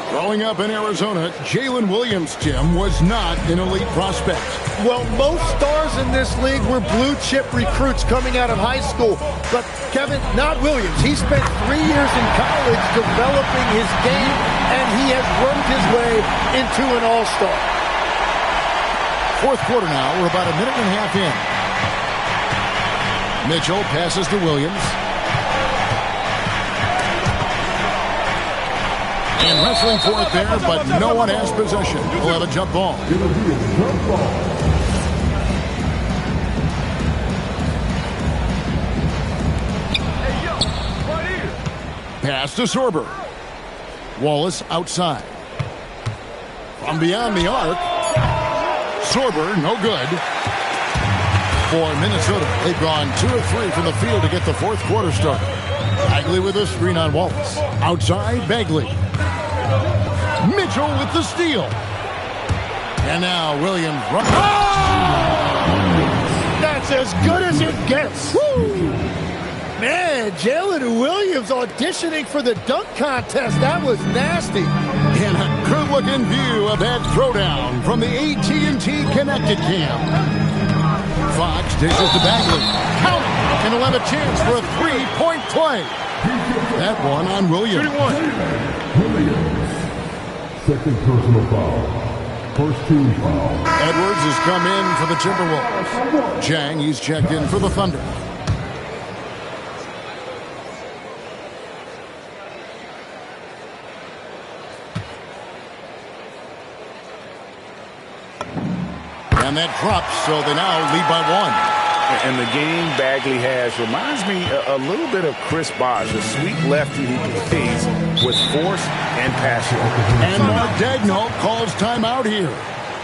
Growing up in Arizona, Jalen Williams, Tim, was not an elite prospect. Well, most stars in this league were blue-chip recruits coming out of high school. But, Kevin, not Williams. He spent 3 years in college developing his game, and he has worked his way into an all-star. Fourth quarter now. We're about a minute and a half in. Mitchell passes to Williams. And wrestling for it there, but no one has possession. We'll have a jump ball. Pass to Sorber. Wallace outside. From beyond the arc. Sorber, no good. For Minnesota, they've gone 2 of 3 from the field to get the fourth quarter started. Bagley with a screen on Wallace. Outside, Bagley. Mitchell with the steal. And now Williams runs. That's as good as it gets. Woo! Man, Jalen Williams auditioning for the dunk contest. That was nasty. And a good-looking view of that throwdown from the AT&T Connected Cam. Fox dishes to Bagley. Count it, and he'll have a chance for a three-point play. That one on Williams. Second personal foul. First team foul. Edwards has come in for the Timberwolves. Jang, he's checked in for the Thunder. And that drops, so they now lead by one. And the game Bagley has reminds me a little bit of Chris Bosh, a sweet lefty who plays with force and passion. And Mark Daigneault calls timeout here.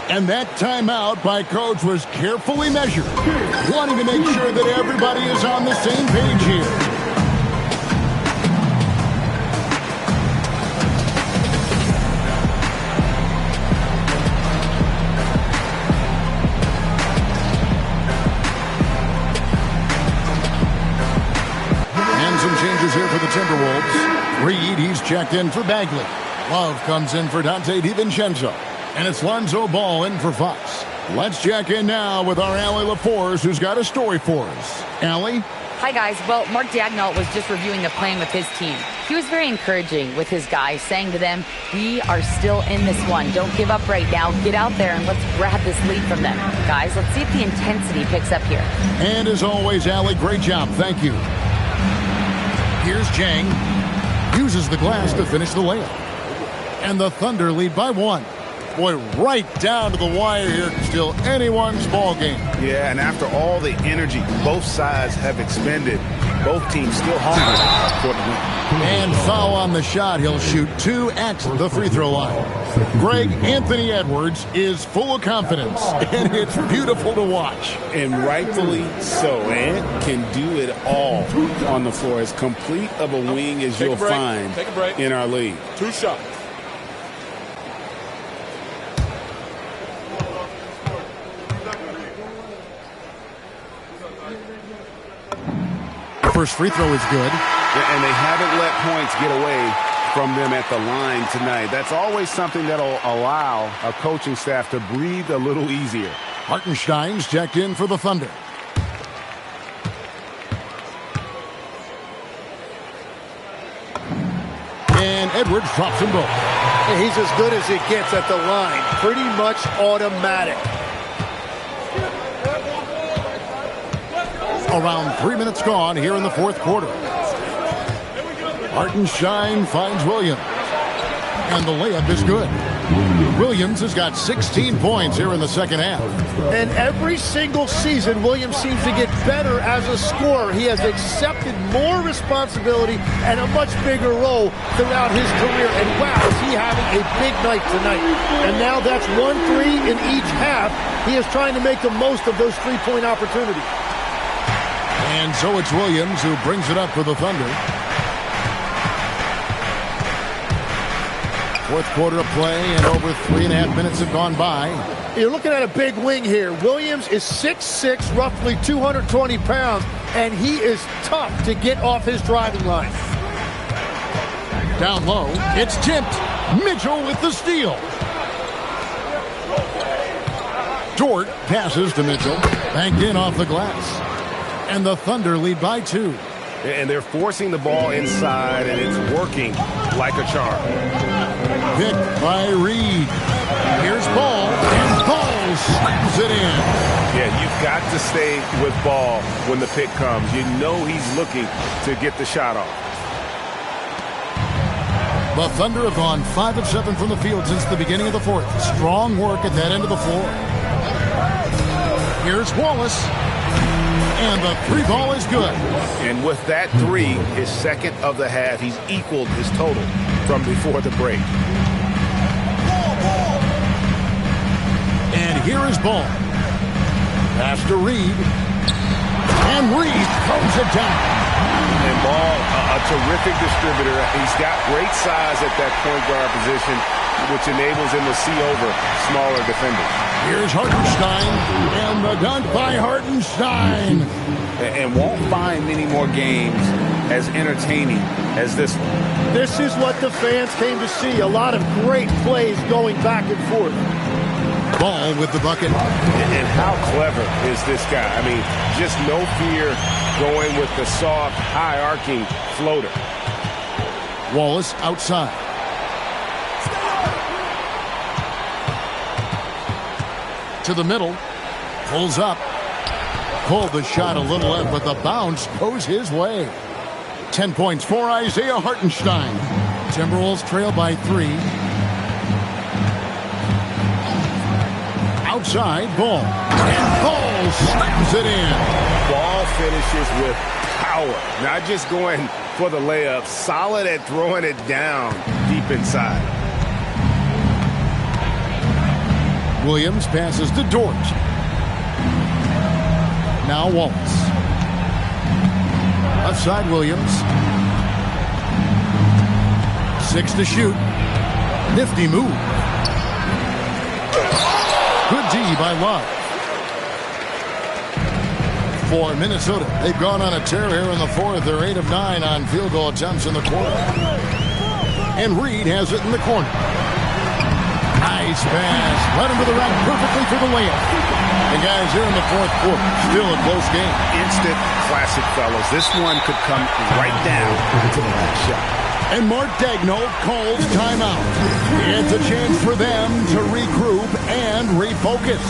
And that timeout by Coach was carefully measured, wanting to make sure that everybody is on the same page here. Changes here for the Timberwolves. Reed, he's checked in for Bagley. Love comes in for Dante DiVincenzo. And it's Lonzo Ball in for Fox. Let's check in now with our Allie LaForce, who's got a story for us. Allie? Hi, guys. Well, Mark Daigneault was just reviewing the plan with his team. He was very encouraging with his guys, saying to them, we are still in this one. Don't give up right now. Get out there and let's grab this lead from them. Guys, let's see if the intensity picks up here. And as always, Allie, great job. Thank you. Here's Jang. Uses the glass to finish the layup. And the Thunder lead by one. Boy, right down to the wire here. Still anyone's ball game. Yeah, and after all the energy both sides have expended, both teams still hungry for the win. And foul on the shot. He'll shoot 2 at the free throw line. Greg, Anthony Edwards is full of confidence, and it's beautiful to watch. And rightfully so. Ant can do it all on the floor. As complete of a wing as you'll find in our league. 2 shots. First free throw is good. And they haven't let points get away from them at the line tonight. That's always something that'll allow a coaching staff to breathe a little easier. Hartenstein's checked in for the Thunder. And Edwards drops them both. He's as good as it gets at the line. Pretty much automatic. Around 3 minutes gone here in the fourth quarter. Hartenstein finds Williams. And the layup is good. Williams has got 16 points here in the second half. And every single season, Williams seems to get better as a scorer. He has accepted more responsibility and a much bigger role throughout his career. And wow, is he having a big night tonight. And now that's 1-3 in each half. He is trying to make the most of those three-point opportunities. And so it's Williams who brings it up for the Thunder. Fourth quarter of play, and over 3.5 minutes have gone by. You're looking at a big wing here. Williams is 6'6", roughly 220 pounds, and he is tough to get off his driving line. Down low, it's tipped. Mitchell with the steal. Dort passes to Mitchell. Banked in off the glass. And the Thunder lead by 2. And they're forcing the ball inside, and it's working like a charm. Picked by Reed. Here's Ball, and Ball slams it in. Yeah, you've got to stay with Ball when the pick comes. You know he's looking to get the shot off. The Thunder have gone 5 of 7 from the field since the beginning of the fourth. Strong work at that end of the floor. Here's Wallace. And the 3 ball is good. And with that 3, his second of the half, he's equaled his total from before the break. And here is Ball. Pass to Reed. And Reed throws it down. And Ball, a terrific distributor. He's got great size at that point guard position, which enables him to see over smaller defenders. Here's Hartenstein, and the dunk by Hartenstein. And won't find many more games as entertaining as this one. This is what the fans came to see. A lot of great plays going back and forth. Ball with the bucket. And how clever is this guy? I mean, just no fear going with the soft, high-arcing floater. Wallace outside. To the middle. Pulls up. Pulled the shot a little left, but the bounce goes his way. 10 points for Isaiah Hartenstein. Timberwolves trail by 3. Outside, Ball. And Ball slams it in. Ball finishes with power. Not just going for the layup. Solid at throwing it down deep inside. Williams passes to Dort. Now Wallace. Left side, Williams. 6 to shoot. Nifty move. Good D by Love. For Minnesota, they've gone on a tear here in the fourth. They're 8 of 9 on field goal attempts in the quarter. And Reed has it in the corner. Nice pass. Led him to the rack perfectly for the layup. And guys, here in the fourth quarter, still a close game. Instant classic, fellas. This one could come right down to the last shot. And Mark Daigneault calls timeout. It's a chance for them to regroup and refocus.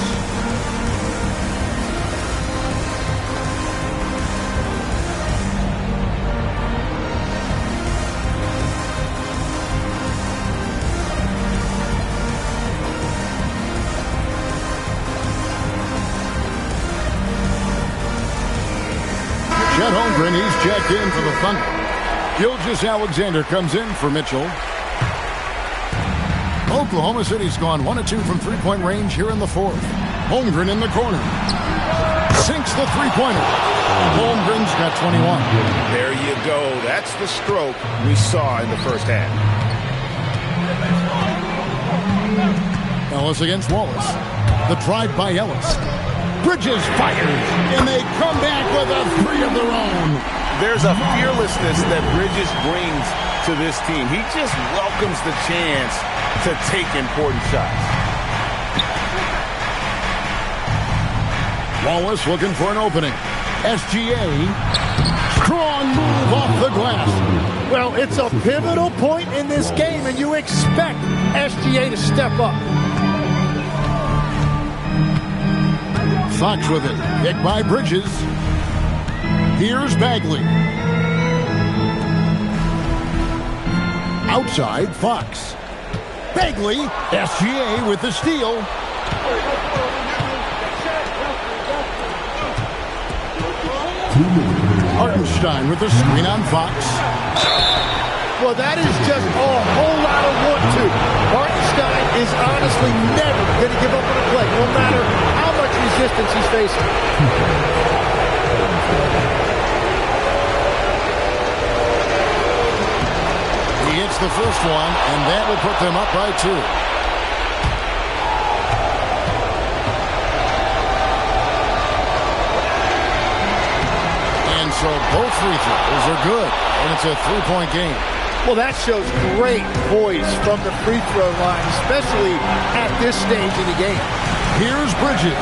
Chet Holmgren, he's checked in for the Thunder. Gilgeous-Alexander comes in for Mitchell. Oklahoma City's gone 1 of 2 from three-point range here in the fourth. Holmgren in the corner. Sinks the three-pointer. Holmgren's got 21. There you go. That's the stroke we saw in the first half. Ellis against Wallace. The drive by Ellis. Bridges fires, and they come back with a 3 of their own. There's a fearlessness that Bridges brings to this team. He just welcomes the chance to take important shots. Wallace looking for an opening. SGA, strong move off the glass. Well, it's a pivotal point in this game, and you expect SGA to step up. Fox with it. Kick by Bridges. Here's Bagley. Outside, Fox. Bagley, SGA with the steal. Hartenstein with the screen on Fox. Well, that is just a whole lot of want to. Hartenstein is honestly never going to give up on a play, no matter how much resistance he's facing. He hits the first one, and that will put them up by 2. And so both free throws are good, and it's a 3-point game. Well, that shows great poise from the free throw line, especially at this stage in the game. Here's Bridges.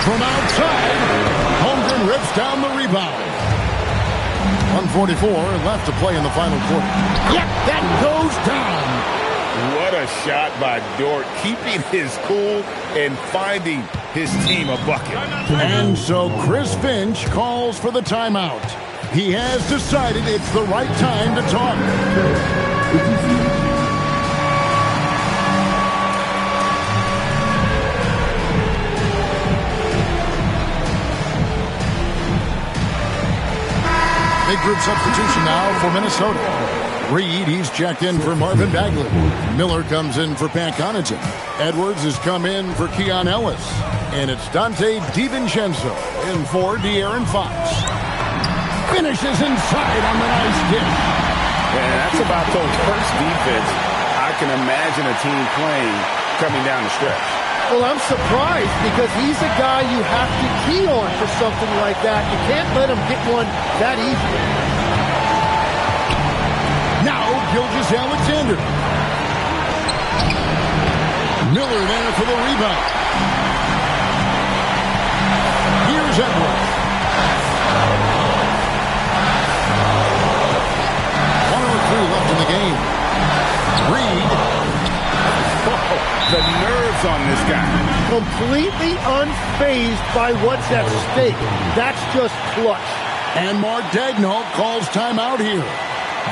From outside, Holmgren rips down the rebound. 1:44 left to play in the final quarter. Yep, that goes down. What a shot by Dort, keeping his cool and finding his team a bucket. And so Chris Finch calls for the timeout. He has decided it's the right time to talk. Big group substitution now for Minnesota. Reed, he's checked in for Marvin Bagley. Miller comes in for Pat Connaughton. Edwards has come in for Keon Ellis. And it's Dante DiVincenzo in for De'Aaron Fox. Finishes inside on the nice dish. And that's about the worst defense I can imagine a team playing coming down the stretch. Well, I'm surprised because he's a guy you have to key on for something like that. You can't let him get one that easy. Now, Gilgeous-Alexander. Miller there for the rebound. Here's Edwards. 1:03 left in the game. Reed. The nerves on this guy. Completely unfazed by what's at stake. That's just clutch. And Mark Daigneault calls timeout here.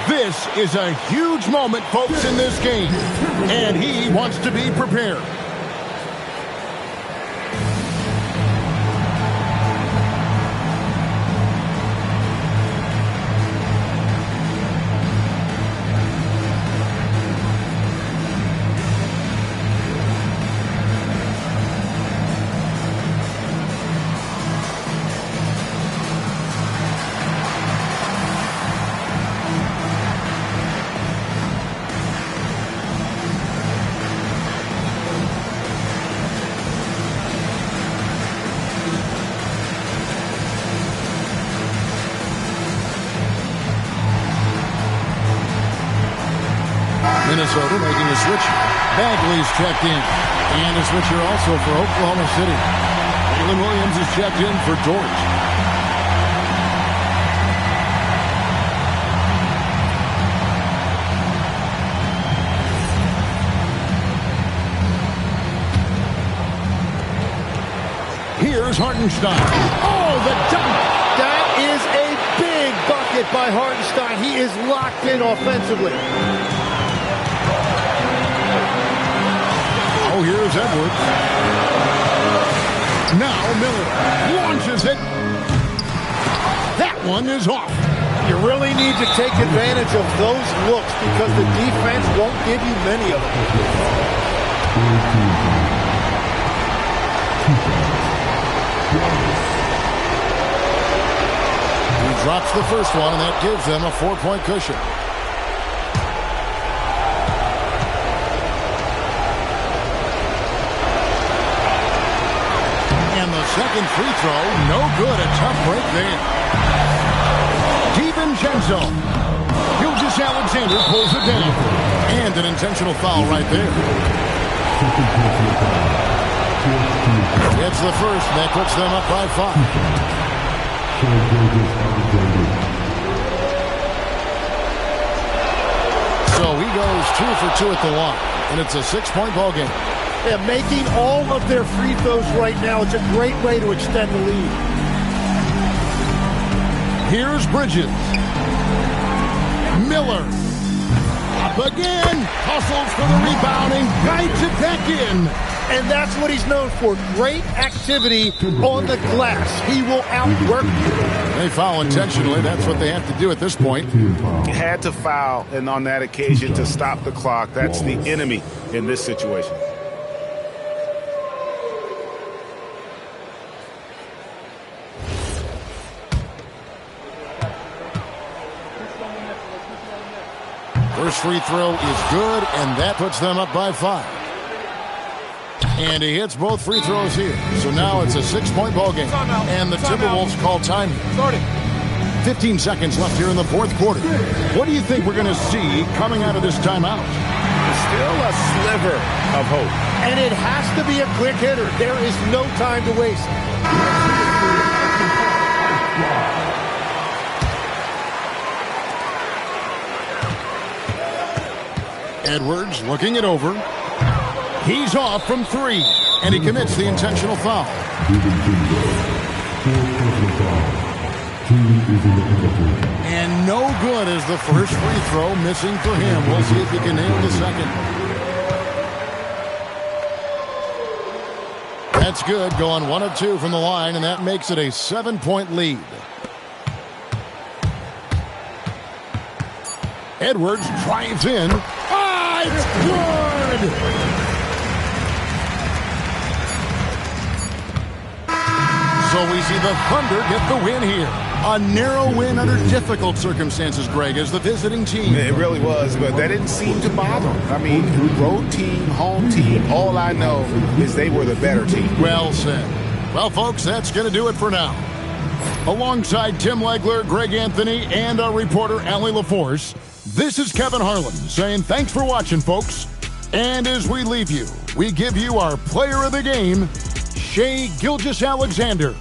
This is a huge moment, folks, in this game. And he wants to be prepared. Minnesota making a switch. Bagley's checked in. And a switcher also for Oklahoma City. Jalen Williams is checked in for Dort. Here's Hartenstein. Oh, the dunk! That is a big bucket by Hartenstein. He is locked in offensively. Oh, here's Edwards. Now Miller launches it. That one is off. You really need to take advantage of those looks because the defense won't give you many of them. He drops the first one, and that gives them a 4-point cushion. Second free throw, no good. A tough break there. DiVincenzo. Gilgeous-Alexander pulls it down. And an intentional foul right there. It's the first, and that puts them up by 5. So he goes 2 for 2 at the line, and it's a 6-point ball game. Yeah, making all of their free throws right now, it's a great way to extend the lead. Here's Bridges. Miller. Up again. Hustles for the rebounding. Guides it back in. And that's what he's known for. Great activity on the glass. He will outwork you. They foul intentionally. That's what they have to do at this point. Had to foul, and on that occasion to stop the clock. That's the enemy in this situation. First free throw is good, and that puts them up by 5. And he hits both free throws here. So now it's a 6-point ball game. And the Timberwolves call time. 15 seconds left here in the fourth quarter. What do you think we're going to see coming out of this timeout? Still a sliver of hope. And it has to be a quick hitter. There is no time to waste. Edwards looking it over. He's off from 3, and he commits the intentional foul. And no good as the first free throw missing for him. We'll see if he can nail the second. That's good, going 1 of 2 from the line, and that makes it a 7-point lead. Edwards drives in. It's good! So we see the Thunder get the win here. A narrow win under difficult circumstances, Greg, as the visiting team. It really was, but that didn't seem to bother them. I mean, road team, home team, all I know is they were the better team. Well said. Well, folks, that's going to do it for now. Alongside Tim Legler, Greg Anthony, and our reporter, Allie LaForce, this is Kevin Harlan saying thanks for watching, folks. And as we leave you, we give you our player of the game, Shai Gilgeous-Alexander.